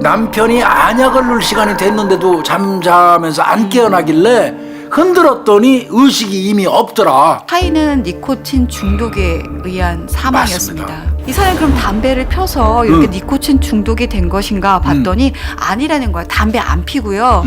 남편이 안약을 넣을 시간이 됐는데도 잠자면서 안 깨어나길래 흔들었더니 의식이 이미 없더라. 타인은 니코틴 중독에 의한 사망이었습니다. 맞습니다. 이 사람이 그럼 담배를 펴서 이렇게 니코틴 중독이 된 것인가 봤더니 아니라는 거야. 담배 안 피고요.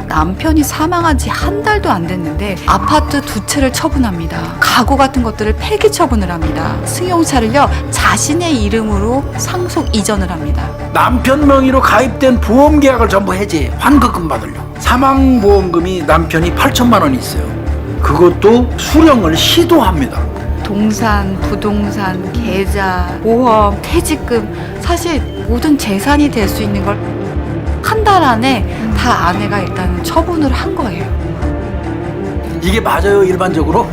남편이 사망한 지 한 달도 안 됐는데 아파트 2채를 처분합니다. 가구 같은 것들을 폐기 처분을 합니다. 승용차를요 자신의 이름으로 상속 이전을 합니다. 남편 명의로 가입된 보험 계약을 전부 해지해 환급금 받으려고. 사망보험금이 남편이 8천만 원이 있어요. 그것도 수령을 시도합니다. 동산, 부동산, 계좌, 보험, 퇴직금 사실 모든 재산이 될 수 있는 걸 한 달 안에 다 아내가 일단 처분을 한 거예요. 이게 맞아요, 일반적으로?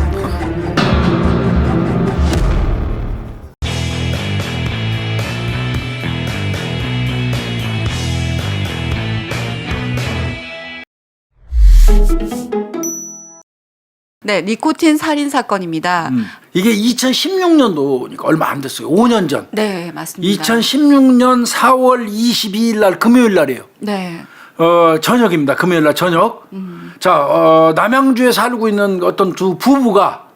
네, 니코틴 살인 사건입니다. 이게 2016년도니까 얼마 안 됐어요. 5년 전. 네, 맞습니다. 2016년 4월 22일 날 금요일 날이에요. 네. 저녁입니다. 금요일 날 저녁. 자, 남양주에 살고 있는 어떤 두 부부가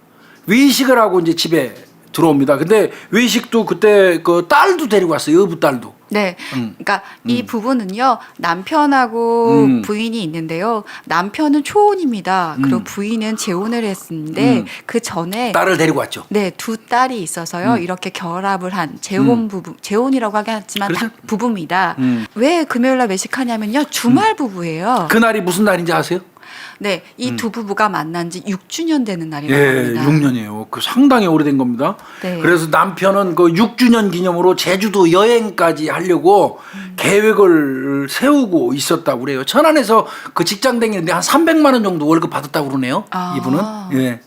외식을 하고 이제 집에 들어옵니다. 근데 외식도 그때 그 딸도 데리고 왔어요. 여부 딸도. 네. 그러니까 이 부부는요, 남편하고 부인이 있는데요. 남편은 초혼입니다. 그리고 부인은 재혼을 했는데 그 전에 딸을 데리고 왔죠. 네, 두 딸이 있어서요. 이렇게 결합을 한 재혼 부부, 재혼이라고 하긴 하지만 그렇죠? 다 부부입니다. 왜 금요일 날 외식하냐면요. 주말 부부예요. 그날이 무슨 날인지 아세요? 네, 이 두 부부가 만난 지 6주년 되는 날이라고 예, 합니다. 6년이에요. 그 상당히 오래된 겁니다. 네. 그래서 남편은 그 6주년 기념으로 제주도 여행까지 하려고 계획을 세우고 있었다고 그래요. 천안에서 그 직장 다니는데 한 300만 원 정도 월급 받았다고 그러네요. 아. 이분은. 예.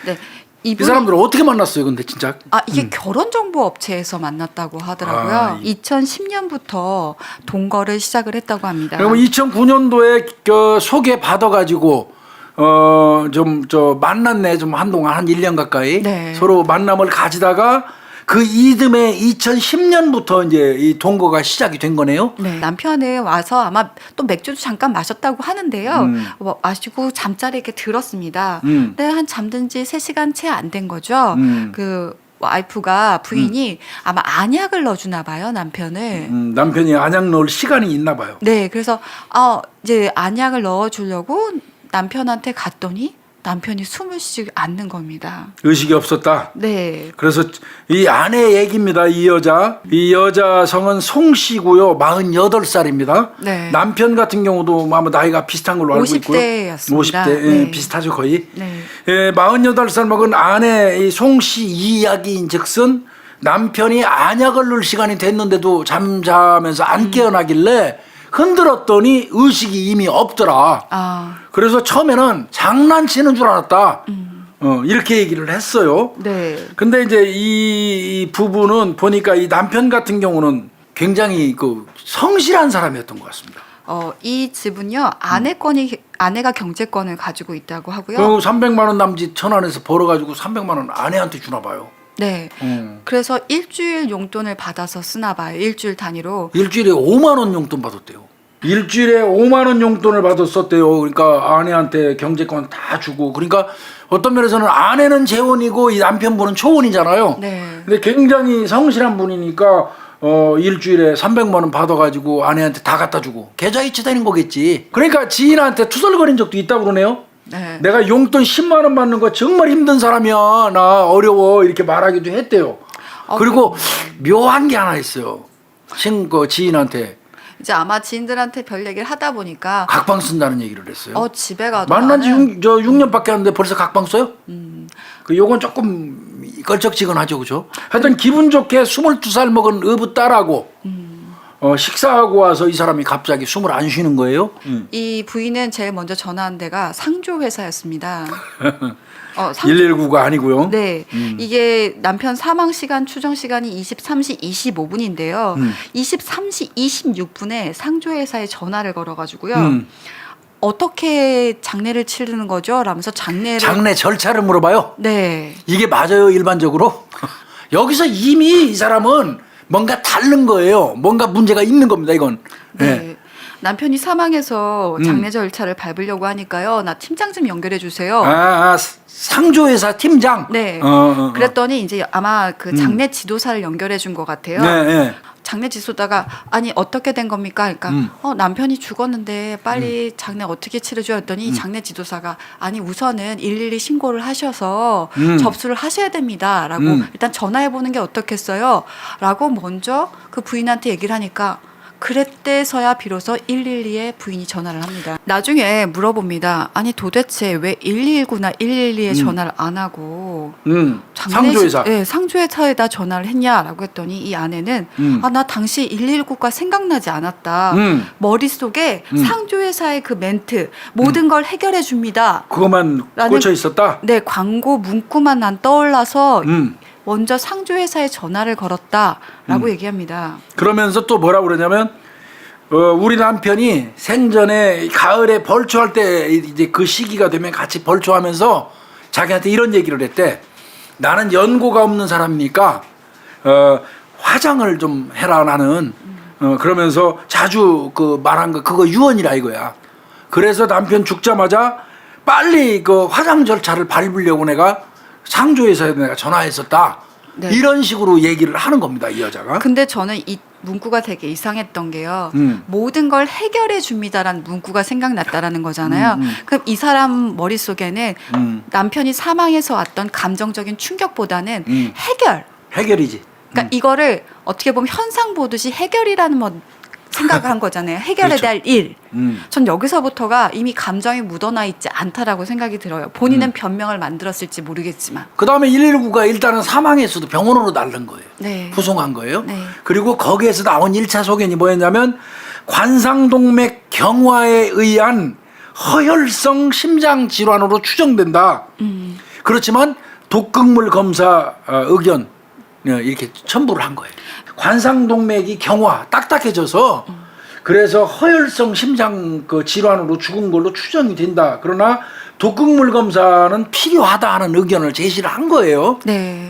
네. 이 사람들은 어떻게 만났어요, 근데 진짜? 이게 결혼정보업체에서 만났다고 하더라고요. 아, 2010년부터 동거를 시작을 했다고 합니다. 그러면 2009년도에 소개 받아가지고 좀 만났네, 좀 한동안 한 1년 가까이 네. 서로 만남을 가지다가 그 이듬해 2010년부터 이제 이 동거가 시작이 된 거네요. 네. 남편은 와서 아마 또 맥주도 잠깐 마셨다고 하는데요. 마시고 잠자리에 이렇게 들었습니다. 근데 한 잠든 지 3시간 채 안 된 거죠. 그 와이프가 부인이 아마 안약을 넣어주나 봐요, 남편을. 남편이 안약 넣을 시간이 있나 봐요. 네, 그래서 이제 안약을 넣어주려고 남편한테 갔더니 남편이 숨을 쉬지 않는 겁니다. 의식이 없었다. 네. 그래서 이 아내 얘기입니다. 이 여자 성은 송씨고요. 48살입니다. 네. 남편 같은 경우도 아마 나이가 비슷한 걸로 알고 있고요. 50대였습니다. 50대 예, 네. 비슷하죠 거의. 네. 예, 48살 먹은 아내 이 송씨 이야기인즉슨 남편이 안약을 넣을 시간이 됐는데도 잠자면서 안 깨어나길래 흔들었더니 의식이 이미 없더라. 그래서 처음에는 장난치는 줄 알았다. 이렇게 얘기를 했어요. 네. 근데 이제 이 부부는 보니까 이 남편 같은 경우는 굉장히 그 성실한 사람이었던 것 같습니다. 이 집은요, 아내가 경제권을 가지고 있다고 하고요. 그 300만 원 남짓 천안에서 벌어가지고 300만 원 아내한테 주나 봐요. 네. 그래서 일주일 용돈을 받아서 쓰나 봐요. 일주일 단위로. 일주일에 5만 원 용돈 받았대요. 일주일에 5만 원 용돈을 받았었대요. 그러니까 아내한테 경제권 다 주고. 그러니까 어떤 면에서는 아내는 재혼이고 이 남편분은 초혼이잖아요. 네. 근데 굉장히 성실한 분이니까 일주일에 300만 원 받아가지고 아내한테 다 갖다 주고 계좌 이체되는 거겠지. 그러니까 지인한테 투덜거린 적도 있다고 그러네요. 네. 내가 용돈 10만 원 받는 거 정말 힘든 사람이야. 나 어려워. 이렇게 말하기도 했대요. 그리고 묘한 게 하나 있어요. 그 지인한테 이제 아마 지인들한테 별 얘기를 하다 보니까 각방 쓴다는 얘기를 했어요. 집에 가도 만난 지 6년밖에 안 됐는데 벌써 각방 써요? 그 요건 조금 걸쩍지근하죠, 그죠? 하여튼 기분 좋게 22살 먹은 어부 딸하고 식사하고 와서 이 사람이 갑자기 숨을 안 쉬는 거예요. 이 부인은 제일 먼저 전화한 데가 상조회사였습니다. 119가 아니고요. 네. 이게 남편 사망 시간 추정 시간이 23시 25분인데요. 23시 26분에 상조회사에 전화를 걸어가지고요. 어떻게 장례를 치르는 거죠? 라면서 장례 절차를 물어봐요. 네. 이게 맞아요, 일반적으로? 여기서 이미 이 사람은 뭔가 다른 거예요. 뭔가 문제가 있는 겁니다. 이건. 네. 네. 남편이 사망해서 장례 절차를 밟으려고 하니까요. 나 팀장 좀 연결해 주세요. 상조회사 팀장. 네. 그랬더니 이제 아마 그 장례 지도사를 연결해 준 것 같아요. 네, 네. 장례 지도사가 아니 어떻게 된 겁니까? 그러니까 남편이 죽었는데 빨리 장례 어떻게 치르죠? 했더니 장례 지도사가 아니 우선은 112 신고를 하셔서 접수를 하셔야 됩니다라고 일단 전화해 보는 게 어떻겠어요? 라고 먼저 그 부인한테 얘기를 하니까 그랬대서야 비로소 112에 부인이 전화를 합니다. 나중에 물어봅니다. 아니 도대체 왜 119나 112에 전화를 안 하고 상조회사. 네, 상조회사에다 전화를 했냐라고 했더니 이 아내는 나 당시 119가 생각나지 않았다. 머릿속에 상조회사의 그 멘트 모든 걸 해결해 줍니다. 그것만 꽂혀 있었다. 네, 광고 문구만 난 떠올라서 먼저 상조회사에 전화를 걸었다라고 얘기합니다. 그러면서 또 뭐라고 그러냐면 우리 남편이 생전에 가을에 벌초할 때 이제 그 시기가 되면 같이 벌초하면서 자기한테 이런 얘기를 했대. 나는 연고가 없는 사람이니까 화장을 좀 해라 나는. 그러면서 자주 그 말한 거 그거 유언이라 이거야. 그래서 남편 죽자마자 빨리 그 화장 절차를 밟으려고 내가 상조회사에 내가 전화했었다. 네. 이런 식으로 얘기를 하는 겁니다, 이 여자가. 근데 저는 이 문구가 되게 이상했던 게요. 모든 걸 해결해 줍니다라는 문구가 생각났다라는 거잖아요. 그럼 이 사람 머릿속에는 남편이 사망해서 왔던 감정적인 충격보다는 해결이지. 그러니까 이거를 어떻게 보면 현상 보듯이 해결이라는 뭐 생각을 한 거잖아요. 해결해야 그렇죠. 될 일. 전 여기서부터가 이미 감정이 묻어나 있지 않다라고 생각이 들어요. 본인은 변명을 만들었을지 모르겠지만. 그다음에 119가 일단은 사망했어도 병원으로 날른 거예요. 네. 후송한 거예요. 네. 그리고 거기에서 나온 1차 소견이 뭐였냐면 관상동맥 경화에 의한 허혈성 심장 질환으로 추정된다. 그렇지만 독극물 검사 의견 이렇게 첨부를 한 거예요. 관상동맥이 경화 딱딱해져서 그래서 허혈성 심장 그 질환으로 죽은 걸로 추정이 된다. 그러나 독극물 검사는 필요하다 하는 의견을 제시를 한 거예요. 네.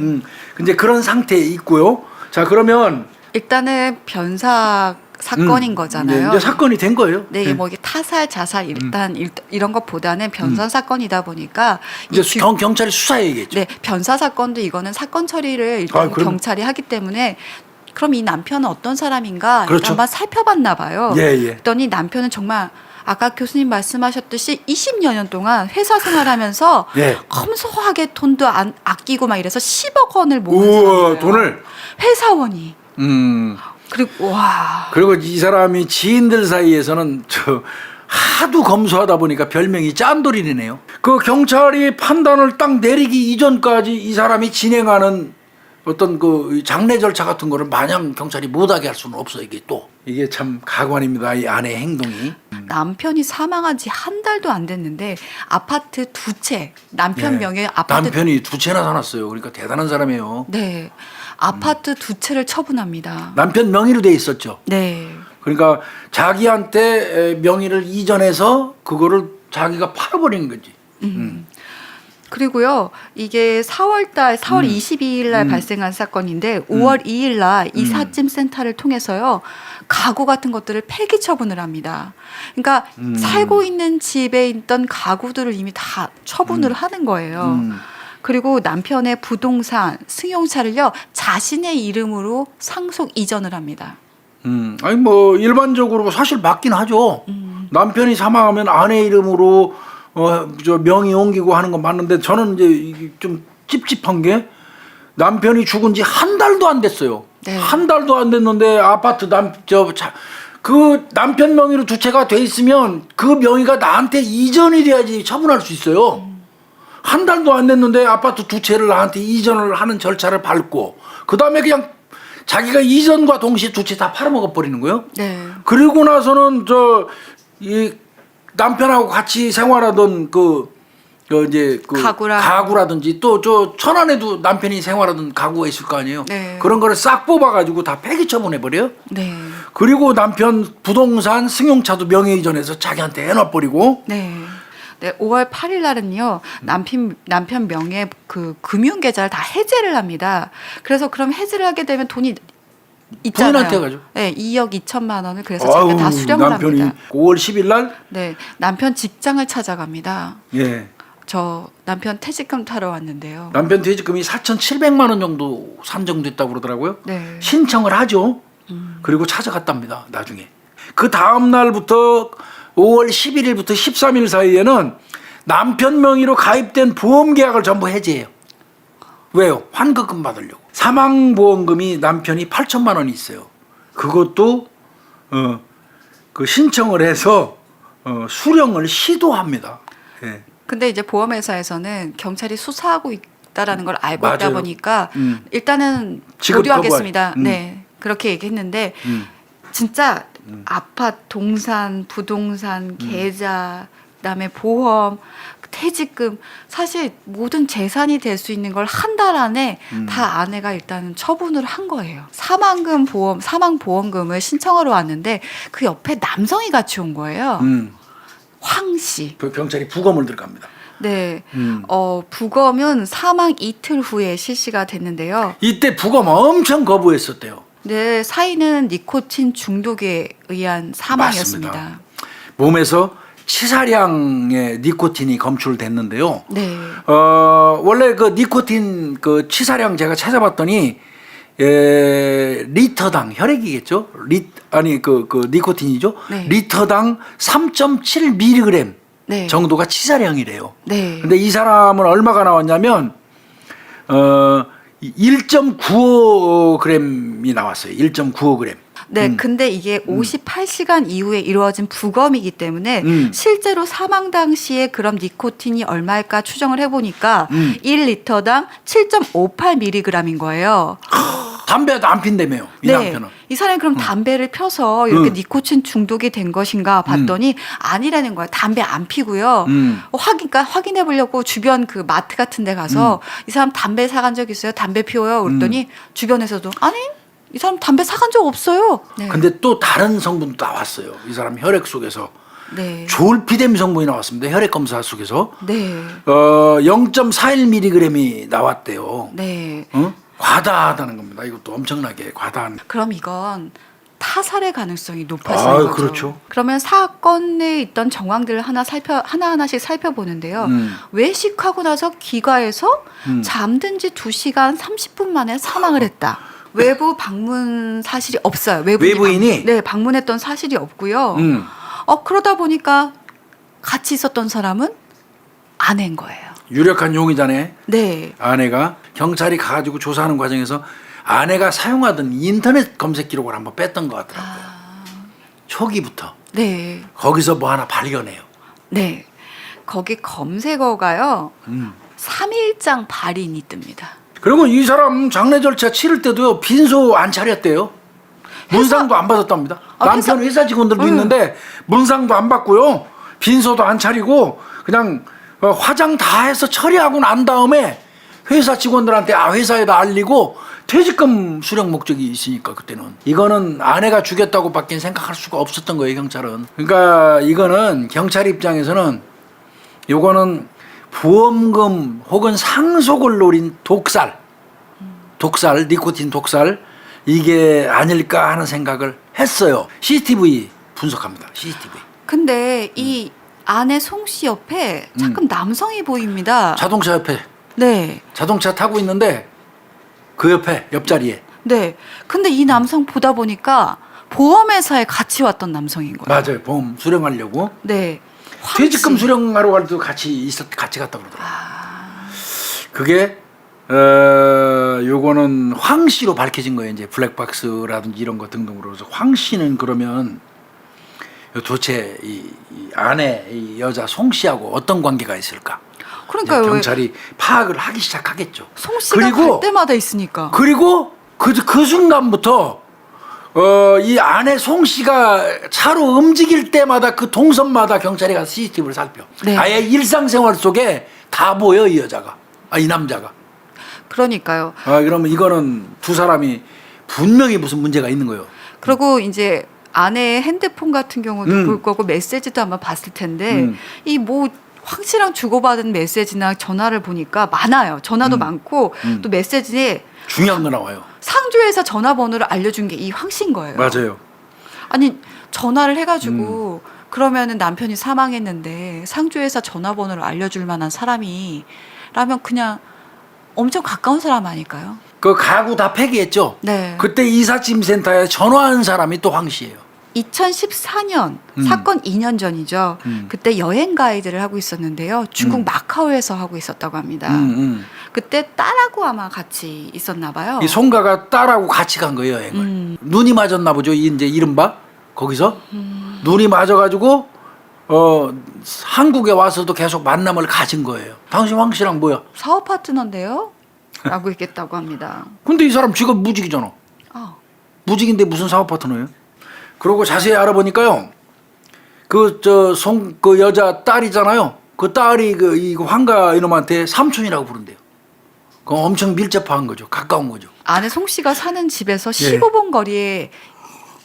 근데 그런 상태에 있고요. 자, 그러면 일단은 변사 사건인 거잖아요. 네, 이제 사건이 된 거예요. 네, 뭐 이게 타살, 자살 일단 이런 것보다는 변사 사건이다 보니까 이제 경찰이 수사해야겠죠. 네, 변사 사건도 이거는 사건 처리를 일단 경찰이 하기 때문에 그럼 이 남편은 어떤 사람인가 그렇죠. 일단 한번 살펴봤나 봐요. 예. 그랬더니 남편은 정말 아까 교수님 말씀하셨듯이 20여 년 동안 회사 생활하면서 검소하게 돈도 안 아끼고 막 이래서 10억 원을 모은 사람이에요. 돈을 회사원이. 그리고 이 사람이 지인들 사이에서는 하도 검소하다 보니까 별명이 짠돌이네요. 그 경찰이 판단을 딱 내리기 이전까지 이 사람이 진행하는 어떤 그 장례 절차 같은 거를 마냥 경찰이 못하게 할 수는 없어. 이게 참 가관입니다. 이 아내의 행동이. 남편이 사망한 지 한 달도 안 됐는데 아파트 2채 남편 명의 아파트 남편이 2채나 사놨어요. 그러니까 대단한 사람이에요. 네, 아파트 2채를 처분합니다. 남편 명의로 돼 있었죠. 네. 그러니까 자기한테 명의를 이전해서 그거를 자기가 팔아버리는 거지. 그리고요, 이게 4월 22일 날 발생한 사건인데 5월 2일 날 이삿짐 센터를 통해서요, 가구 같은 것들을 폐기 처분을 합니다. 그러니까 살고 있는 집에 있던 가구들을 이미 다 처분을 하는 거예요. 그리고 남편의 부동산, 승용차를요, 자신의 이름으로 상속 이전을 합니다. 아니 뭐 일반적으로 사실 맞긴 하죠. 남편이 사망하면 아내 이름으로 저 명의 옮기고 하는 건 맞는데 저는 이제 이게 좀 찝찝한 게 남편이 죽은 지 한 달도 안 됐어요. 네. 한 달도 안 됐는데 아파트 그 남편 명의로 2채가 돼 있으면 그 명의가 나한테 이전이 돼야지 처분할 수 있어요. 한 달도 안 됐는데 아파트 2채를 나한테 이전을 하는 절차를 밟고 그 다음에 그냥 자기가 이전과 동시에 2채 다 팔아먹어 버리는 거예요. 네. 그리고 나서는 이 남편하고 같이 생활하던 이제 가구라든지 또 천안에도 남편이 생활하던 가구가 있을 거 아니에요. 네. 그런 거를 싹 뽑아가지고 다 폐기 처분해 버려요. 네. 그리고 남편 부동산 승용차도 명의 이전해서 자기한테 해놔버리고. 네. 네, 5월 8일 날은요, 남편 명의 그 금융계좌를 다 해제를 합니다. 그래서 그럼 해제를 하게 되면 돈이 있잖아요. 부인한테 가죠. 네, 2억 2천만 원을 그래서 제가 다 수령을 남편이 합니다. 5월 10일 날 네, 남편 직장을 찾아갑니다. 예. 저 남편 퇴직금 타러 왔는데요. 남편 퇴직금이 4,700만 원 정도 산정됐다고 그러더라고요. 네. 신청을 하죠. 그리고 찾아갔답니다. 나중에. 그 다음 날부터 5월 11일부터 13일 사이에는 남편 명의로 가입된 보험 계약을 전부 해지해요. 왜요? 환급금 받으려고. 사망보험금이 남편이 8천만 원이 있어요. 그것도 그 신청을 해서 수령을 시도합니다. 예. 근데 이제 보험회사에서는 경찰이 수사하고 있다라는 걸 알고 있다 맞아요. 보니까 일단은 지급 보류하겠습니다. 거부할. 네, 그렇게 얘기했는데 진짜 아파트, 동산, 부동산, 계좌, 그다음에 보험, 퇴직금 사실 모든 재산이 될 수 있는 걸 한 달 안에 다 아내가 일단은 처분을 한 거예요. 사망금 보험, 사망보험금을 신청하러 왔는데 그 옆에 남성이 같이 온 거예요. 황 씨. 그 경찰이 부검을 들어갑니다. 네. 부검은 사망 이틀 후에 실시가 됐는데요. 이때 부검 엄청 거부했었대요. 네, 사인은 니코틴 중독에 의한 사망이었습니다. 맞습니다. 몸에서 치사량의 니코틴이 검출됐는데요. 네. 원래 그 니코틴 그 치사량 제가 찾아봤더니 리터당 혈액이겠죠? 그 니코틴이죠? 네. 리터당 3.7mg 네. 정도가 치사량이래요. 네. 근데 이 사람은 얼마가 나왔냐면 1.95g이 나왔어요. 1.95g. 네, 근데 이게 58시간 이후에 이루어진 부검이기 때문에 실제로 사망 당시에 그럼 니코틴이 얼마일까 추정을 해보니까 1리터당 7.58mg인 거예요. 담배도 안 핀다며요. 이 남편은. 이 사람이 그럼 담배를 펴서 이렇게 니코틴 중독이 된 것인가 봤더니 아니라는 거예요. 담배 안 피고요. 확인해 보려고 주변 그 마트 같은 데 가서 이 사람 담배 사간 적 있어요? 담배 피워요? 그랬더니 주변에서도 아니 이 사람 담배 사간 적 없어요. 네. 근데 또 다른 성분도 나왔어요. 이 사람 혈액 속에서. 네. 졸피뎀 성분이 나왔습니다. 혈액 검사 속에서. 네. 0.41mg이 나왔대요. 네. 과다하다는 겁니다. 이것도 엄청나게 과다한. 그럼 이건 타살의 가능성이 높아지는 거죠. 그렇죠. 그러면 사건에 있던 정황들을 하나하나씩 살펴보는데요. 외식하고 나서 귀가해서 잠든 지 2시간 30분 만에 사망을 했다. 외부 방문 사실이 없어요. 외부인이? 네, 방문했던 사실이 없고요. 그러다 보니까 같이 있었던 사람은 아내인 거예요. 유력한 용의자네. 네. 아내가 경찰이 가가지고 조사하는 과정에서 아내가 사용하던 인터넷 검색 기록을 한번 뺐던 것 같더라고요. 초기부터. 네. 거기서 뭐 하나 발견해요. 네. 거기 검색어가요. 3일장 발인이 뜹니다. 그리고 이 사람 장례 절차 치를 때도요. 빈소 안 차렸대요. 문상도 안 받았답니다. 남편 회사 직원들도 있는데 문상도 안 받고요. 빈소도 안 차리고 그냥 화장 다 해서 처리하고 난 다음에 회사 직원들한테 회사에다 알리고 퇴직금 수령 목적이 있으니까 그때는 이거는 아내가 죽였다고 밖에 생각할 수가 없었던 거예요. 경찰은. 그러니까 이거는 경찰 입장에서는 요거는 보험금 혹은 상속을 노린 독살, 니코틴 독살 이게 아닐까 하는 생각을 했어요. CCTV 분석합니다. CCTV. 근데 이 아내 송 씨 옆에 잠깐 남성이 보입니다. 자동차 옆에. 네. 자동차 타고 있는데 그 옆에 옆자리에. 네. 근데 이 남성 보다 보니까 보험회사에 같이 왔던 남성인 거예요. 맞아요. 보험 수령하려고. 네. 퇴직금 수령하러 갈 때도 같이 갔다 그러더라고요. 그게 요거는 황 씨로 밝혀진 거예요. 이제 블랙박스라든지 이런 거 등등으로. 그래서 황 씨는 그러면 도대체 이 아내 이 여자 송 씨하고 어떤 관계가 있을까? 그러니까요. 경찰이 파악을 하기 시작하겠죠. 송 씨가 갈 때마다 있으니까. 그리고 그 순간부터 이 아내 송 씨가 차로 움직일 때마다 그 동선마다 경찰이 가서 CCTV를 살펴. 네. 아예 일상생활 속에 다 보여 이 여자가. 이 남자가. 그러니까요. 그러면 이거는 두 사람이 분명히 무슨 문제가 있는 거예요. 그리고 이제 아내의 핸드폰 같은 경우도 볼 거고 메시지도 아마 봤을 텐데 이 뭐 황 씨랑 주고받은 메시지나 전화를 보니까 많아요. 전화도 많고 또 메시지에 중요한 거 나와요. 상주에서 전화번호를 알려준 게 이 황 씨인 거예요. 맞아요. 아니 전화를 해가지고 그러면은 남편이 사망했는데 상주에서 전화번호를 알려줄 만한 사람이라면 그냥 엄청 가까운 사람 아닐까요? 그 가구 다 폐기했죠. 네. 그때 이삿짐센터에 전화한 사람이 또 황 씨예요. 2014년 사건 2년 전이죠. 그때 여행 가이드를 하고 있었는데요. 중국 마카오에서 하고 있었다고 합니다. 그때 딸하고 아마 같이 있었나 봐요. 이 송가가 딸하고 같이 간 거예요, 여행을. 눈이 맞았나 보죠. 이제 이른바 거기서 눈이 맞아가지고 한국에 와서도 계속 만남을 가진 거예요. 당신 황 씨랑 뭐야? 사업 파트너인데요? 라고 얘기했다고 합니다. 근데 이 사람 직업 무직이잖아. 어. 무직인데 무슨 사업 파트너예요? 그러고 자세히 알아보니까요. 그 여자 딸이잖아요. 그 딸이 이 황가 이놈한테 삼촌이라고 부른대요. 그 엄청 밀접한 거죠. 가까운 거죠. 아내 송 씨가 사는 집에서 예. 15분 거리에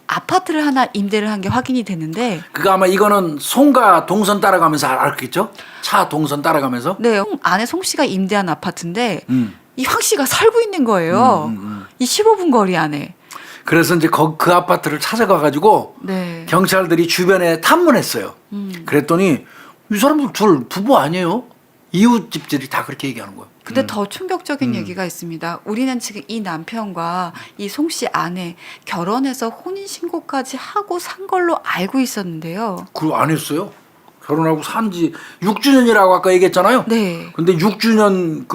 아파트를 하나 임대를 한 게 확인이 됐는데 그거 아마 이거는 송가 동선 따라가면서 알았겠죠? 차 동선 따라가면서. 네, 아내 송 씨가 임대한 아파트인데 음. 이 황 씨가 살고 있는 거예요. 이 15분 거리 안에. 그래서 이제 그 아파트를 찾아가 가지고 네. 경찰들이 주변에 탐문했어요. 그랬더니 이 사람들 둘 부부 아니에요? 이웃집들이 다 그렇게 얘기하는 거예요. 근데 더 충격적인 얘기가 있습니다. 우리는 지금 이 남편과 이 송 씨 아내 결혼해서 혼인신고까지 하고 산 걸로 알고 있었는데요. 그거 안 했어요. 결혼하고 산지 6주년이라고 아까 얘기했잖아요. 네. 근데 6주년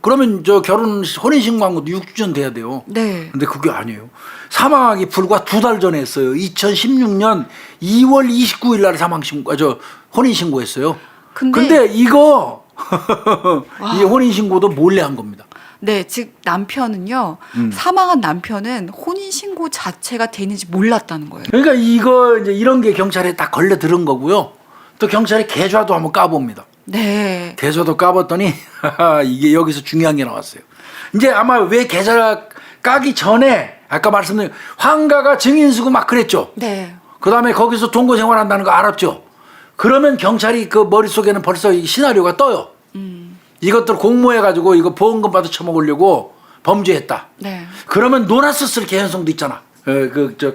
그러면 결혼 혼인신고한 것도 6주년 돼야 돼요. 네. 근데 그게 아니에요. 사망하기 불과 2달 전에 했어요. 2016년 2월 29일 날 혼인신고했어요. 근데 이거 이 혼인신고도 몰래 한 겁니다. 네, 즉 남편은요. 사망한 남편은 혼인신고 자체가 되는지 몰랐다는 거예요. 그러니까 이거 이제 이런 게 경찰에 딱 걸려 들은 거고요. 또 경찰이 계좌도 한번 까봅니다. 네. 계좌도 까봤더니 이게 여기서 중요한 게 나왔어요. 이제 아마 왜 계좌 까기 전에 아까 말씀드린 황가가 증인 쓰고 막 그랬죠. 네. 그다음에 거기서 동거 생활한다는 거 알았죠. 그러면 경찰이 그 머릿속에는 벌써 이 시나리오가 떠요. 이것들 공모해가지고 이거 보험금 받아 처먹으려고 범죄했다. 네. 그러면 놀았었을 개연성도 있잖아.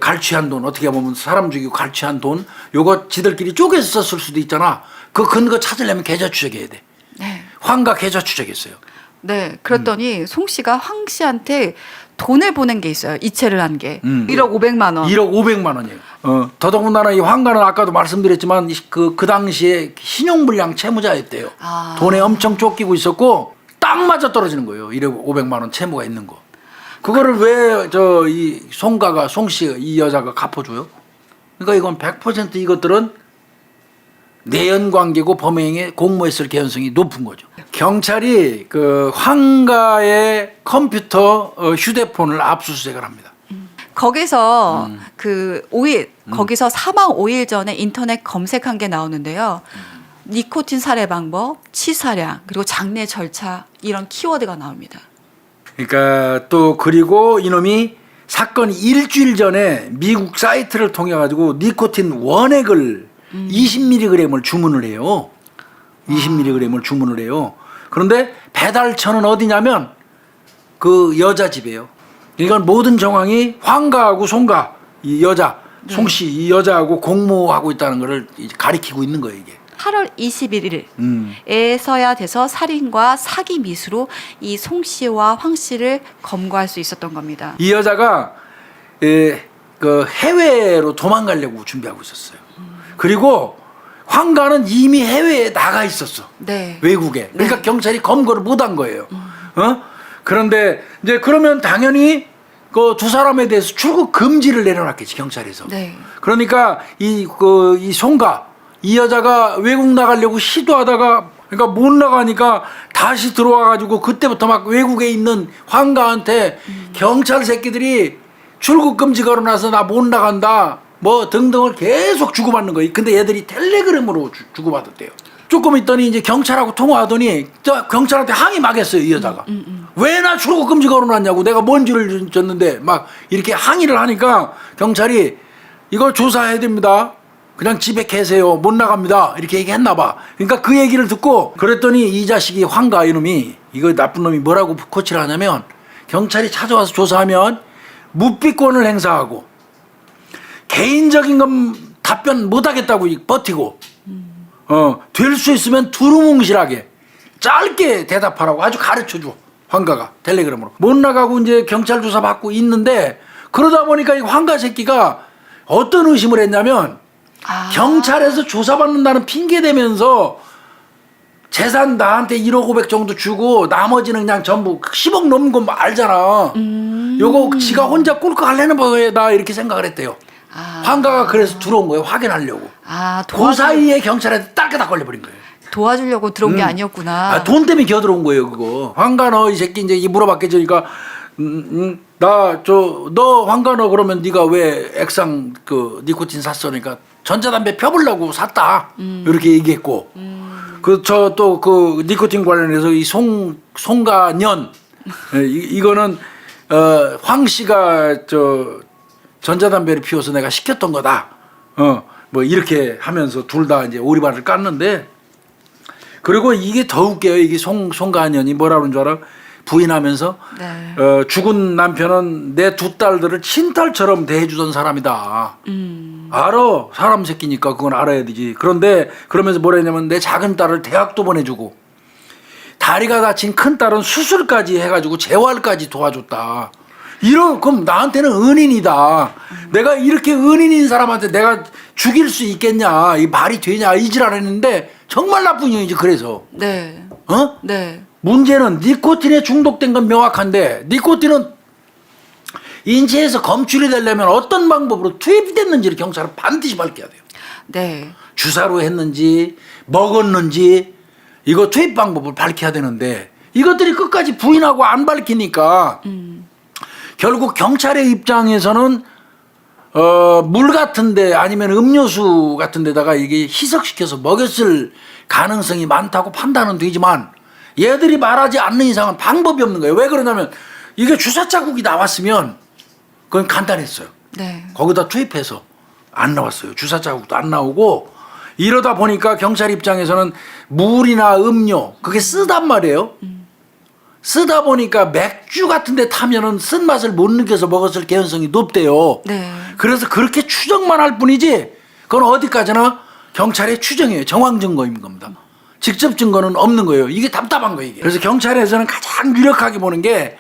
갈취한 돈, 어떻게 보면 사람 죽이고 갈취한 돈, 요거 지들끼리 쪼개서 썼을 수도 있잖아. 그 근거 찾으려면 계좌 추적해야 돼. 네. 황가 계좌 추적했어요. 네. 그랬더니 송 씨가 황 씨한테 돈을 보낸 게 있어요. 이체를 한 게. 1억 500만 원. 1억 500만 원이에요. 더더군다나 이 황가는 아까도 말씀드렸지만 그 당시에 신용불량 채무자였대요. 아. 돈에 엄청 쫓기고 있었고 딱 맞아 떨어지는 거예요. 1억 500만 원 채무가 있는 거. 그거를 왜 이 송 씨가 이 여자가 갚아줘요? 그러니까 이건 100% 이것들은 내연 관계고 범행에 공모했을 개연성이 높은 거죠. 경찰이 그 황가의 컴퓨터 휴대폰을 압수수색을 합니다. 거기서 그 5일 거기서 사망 5일 전에 인터넷 검색한 게 나오는데요. 니코틴 살해 방법, 치사량, 그리고 장례 절차 이런 키워드가 나옵니다. 그러니까 또 그리고 이놈이 사건 일주일 전에 미국 사이트를 통해 가지고 니코틴 원액을 20mg을 주문을 해요. 20mg을 주문을 해요. 그런데 배달처는 어디냐면 그 여자 집이에요. 이건 모든 정황이 황가하고 송가 이 여자 송씨 이 여자하고 공모하고 있다는 것을 가리키고 있는 거예요 이게. 8월 21일에서야 돼서 살인과 사기 미수로 이 송 씨와 황 씨를 검거할 수 있었던 겁니다. 이 여자가 그 해외로 도망가려고 준비하고 있었어요. 그리고 황가는 이미 해외에 나가 있었어. 네. 외국에. 그러니까 네. 경찰이 검거를 못한 거예요. 그런데 이제 그러면 당연히 그 두 사람에 대해서 출국 금지를 내려놨겠지 경찰에서. 네. 그러니까 이 송가 이 여자가 외국 나가려고 시도하다가 그러니까 못 나가니까 다시 들어와가지고 그때부터 막 외국에 있는 황가한테 경찰 새끼들이 출국 금지 걸어놔서 나 못 나간다 뭐 등등을 계속 주고받는 거예요. 근데 얘들이 텔레그램으로 주고받았대요. 조금 있더니 이제 경찰하고 통화하더니 경찰한테 항의 막 했어요 이 여자가. 왜 나 출국 금지 걸어놨냐고 내가 뭔 죄를 졌는데 막 이렇게 항의를 하니까 경찰이 이거 조사해야 됩니다. 그냥 집에 계세요. 못 나갑니다. 이렇게 얘기했나 봐. 그러니까 그 얘기를 듣고 그랬더니 이 자식이 황가 이놈이 이거 나쁜 놈이 뭐라고 코치를 하냐면 경찰이 찾아와서 조사하면 묵비권을 행사하고 개인적인 건 답변 못하겠다고 버티고 될 수 있으면 두루뭉실하게 짧게 대답하라고 아주 가르쳐줘. 황가가 텔레그램으로 못 나가고 이제 경찰 조사 받고 있는데 그러다 보니까 이 황가 새끼가 어떤 의심을 했냐면 경찰에서 조사받는다는 핑계 대면서 재산 나한테 1억 5백 정도 주고 나머지는 그냥 전부 10억 넘은 거 알잖아. 요거 지가 혼자 꿀꺽 하려는 거다 이렇게 생각을 했대요. 황가가 그래서 들어온 거예요. 확인하려고. 그 사이에 경찰한테 딱딱 걸려버린 거예요. 도와주려고 들어온 게 아니었구나. 돈 때문에 기어들어온 거예요, 그거. 황가 너 이 새끼 이제 물어봤겠으니까 너 황가 너 그러면 네가 왜 액상 그 니코틴 샀어? 그러니까 전자담배 펴보려고 샀다. 이렇게 얘기했고. 그 니코틴 관련해서 이 송가년 이거는 황 씨가 전자담배를 피워서 내가 시켰던 거다. 뭐 이렇게 하면서 둘 다 이제 오리발을 깠는데 그리고 이게 더 웃겨요. 이게 송가년이 뭐라 그러는 줄 알아? 부인하면서 네. 죽은 남편은 내 두 딸들을 친딸처럼 대해주던 사람이다. 알아. 사람 새끼니까 그건 알아야 되지. 그런데 그러면서 뭐라 했냐면 내 작은 딸을 대학도 보내주고 다리가 다친 큰 딸은 수술까지 해가지고 재활까지 도와줬다. 그럼 나한테는 은인이다. 내가 이렇게 은인인 사람한테 내가 죽일 수 있겠냐. 이 말이 되냐. 이지랄 했는데 정말 나쁜 년이지. 그래서. 네. 네. 문제는 니코틴에 중독된 건 명확한데 니코틴은 인체에서 검출이 되려면 어떤 방법으로 투입됐는지를 경찰은 반드시 밝혀야 돼요. 네. 주사로 했는지 먹었는지 이거 투입 방법을 밝혀야 되는데 이것들이 끝까지 부인하고 안 밝히니까 결국 경찰의 입장에서는 물 같은데 아니면 음료수 같은 데다가 이게 희석시켜서 먹였을 가능성이 많다고 판단은 되지만 얘들이 말하지 않는 이상은 방법이 없는 거예요. 왜 그러냐면 이게 주사 자국이 나왔으면 그건 간단했어요. 네. 거기다 투입해서 안 나왔어요. 주사 자국도 안 나오고 이러다 보니까 경찰 입장에서는 물이나 음료 그게 쓰단 말이에요. 쓰다 보니까 맥주 같은 데 타면은 쓴맛을 못 느껴서 먹었을 개연성이 높대요. 네. 그래서 그렇게 추정만 할 뿐이지 그건 어디까지나 경찰의 추정이에요. 정황 증거인 겁니다. 직접 증거는 없는 거예요. 이게 답답한 거예요. 이게. 그래서 경찰에서는 가장 유력하게 보는 게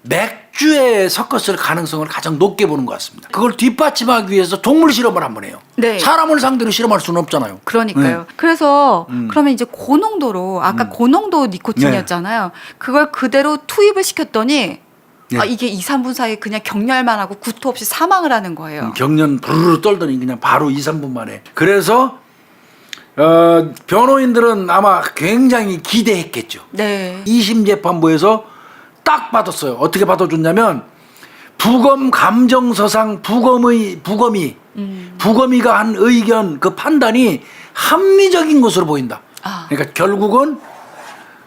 맥주에 섞었을 가능성을 가장 높게 보는 것 같습니다. 그걸 뒷받침하기 위해서 동물 실험을 한번 해요. 네. 사람을 상대로 실험할 수는 없잖아요. 그러니까요. 네. 그래서 그러면 이제 고농도로 아까 고농도 니코틴이었잖아요. 그걸 그대로 투입을 시켰더니 네. 이게 2, 3분 사이에 그냥 경렬만 하고 구토 없이 사망을 하는 거예요. 경련 부르르 떨더니 그냥 바로 2, 3분 만에. 그래서 변호인들은 아마 굉장히 기대했겠죠. 네. 2심 재판부에서 딱 받았어요. 어떻게 받아줬냐면 부검 감정서상 부검이가 한 의견 그 판단이 합리적인 것으로 보인다. 그러니까 결국은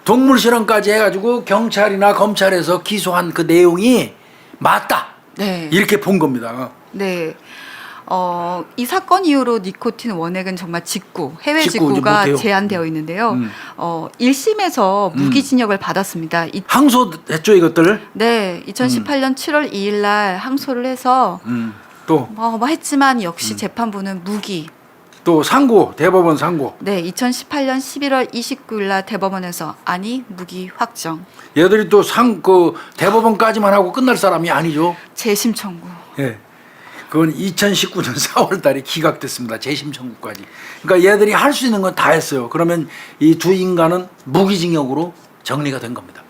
동물 실험까지 해가지고 경찰이나 검찰에서 기소한 그 내용이 맞다. 네. 이렇게 본 겁니다. 네. 이 사건 이후로 니코틴 원액은 정말 해외 직구 이제 직구가 못해요. 제한되어 있는데요. 1심에서 무기징역을 받았습니다. 항소했죠 이것들. 네, 2018년 7월 2일 날 항소를 해서 또 했지만 역시 재판부는 무기. 또 대법원 상고. 네, 2018년 11월 29일 날 대법원에서 무기 확정. 얘들이 또 대법원까지만 하고 끝날 사람이 아니죠. 재심 청구. 예. 그건 2019년 4월 달에 기각됐습니다. 재심 청구까지. 그러니까 얘들이 할 수 있는 건 다 했어요. 그러면 이 두 인간은 무기징역으로 정리가 된 겁니다.